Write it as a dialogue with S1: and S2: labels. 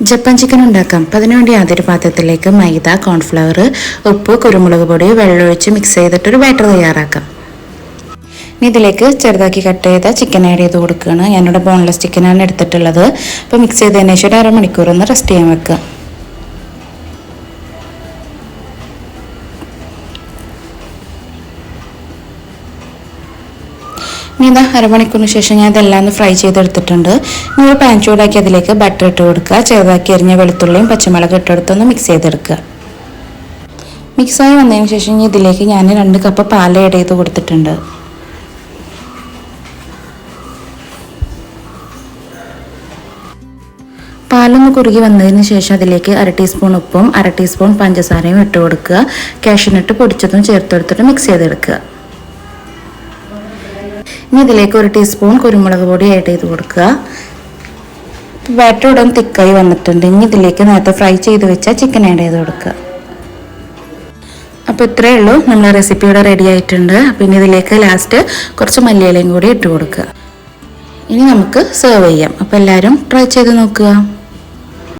S1: Japan chicken ഉണ്ടാക്കാം. അപ്പം അതിനുവേണ്ടി ആദ്യം ഒരു പാത്രത്തിലേക്ക് മൈദ, കോൺഫ്ലവർ, ഉപ്പ്, കുരുമുളക് പൊടി, വെള്ളമൊഴിച്ച് മിക്സ് ചെയ്തിട്ടൊരു ബാറ്റർ തയ്യാറാക്കാം. ഇനി ഇതിലേക്ക് ചെറുതാക്കി കട്ട് ചെയ്ത ചിക്കൻ ആഡ് ചെയ്ത് കൊടുക്കുകയാണ്. ഞാനിവിടെ ബോൺലെസ് ചിക്കനാണ് എടുത്തിട്ടുള്ളത്. അപ്പോൾ മിക്സ് ചെയ്തതിന് ശേഷം ഒരു അരമണിക്കൂർ ഒന്ന് റെസ്റ്റ് ചെയ്യാൻ വെക്കുക. ഇനി ഇതാ അരമണിക്കൂറിന് ശേഷം ഞാൻ ഇതെല്ലാം ഒന്ന് ഫ്രൈ ചെയ്തെടുത്തിട്ടുണ്ട്. ഇനി ഒരു പാൻ ചൂടാക്കി അതിലേക്ക് ബട്ടർ ഇട്ട് കൊടുക്കുക. ചെറുതാക്കി എരിഞ്ഞ വെളുത്തുള്ളിയും പച്ചമുളകും ഇട്ടെടുത്തൊന്ന് മിക്സ് ചെയ്തെടുക്കുക. മിക്സായി വന്നതിന് ശേഷം ഇനി ഇതിലേക്ക് ഞാൻ 2 കപ്പ് പാൽ ആഡ് ചെയ്ത് കൊടുത്തിട്ടുണ്ട്. പാലൊന്ന് കുറുകി വന്നതിന് ശേഷം അതിലേക്ക് 1/2 ടീസ്പൂൺ ഉപ്പും 1/2 ടീസ്പൂൺ പഞ്ചസാരയും ഇട്ട് കൊടുക്കുക. കാഷ്യൂനട്ട് പൊടിച്ചതും ചേർത്തെടുത്തിട്ട് മിക്സ് ചെയ്തെടുക്കുക. ഇനി ഇതിലേക്ക് 1 ടീസ്പൂൺ കുരുമുളക് പൊടി ആഡ് ചെയ്ത് കൊടുക്കുക. ബാറ്റർ ഉടൻ തിക്കായി വന്നിട്ടുണ്ട്. ഇനി ഇതിലേക്ക് നേരത്തെ ഫ്രൈ ചെയ്ത് വെച്ച ചിക്കൻ ആഡ് ചെയ്ത് കൊടുക്കുക. അപ്പോൾ ഇത്രയേ ഉള്ളൂ, നമ്മുടെ റെസിപ്പി ഇവിടെ റെഡി ആയിട്ടുണ്ട്. പിന്നെ ഇതിലേക്ക് ലാസ്റ്റ് കുറച്ച് മല്ലിയിലയും കൂടി ഇട്ട് കൊടുക്കുക. ഇനി നമുക്ക് സെർവ് ചെയ്യാം. അപ്പോൾ എല്ലാവരും ട്രൈ ചെയ്ത് നോക്കുക.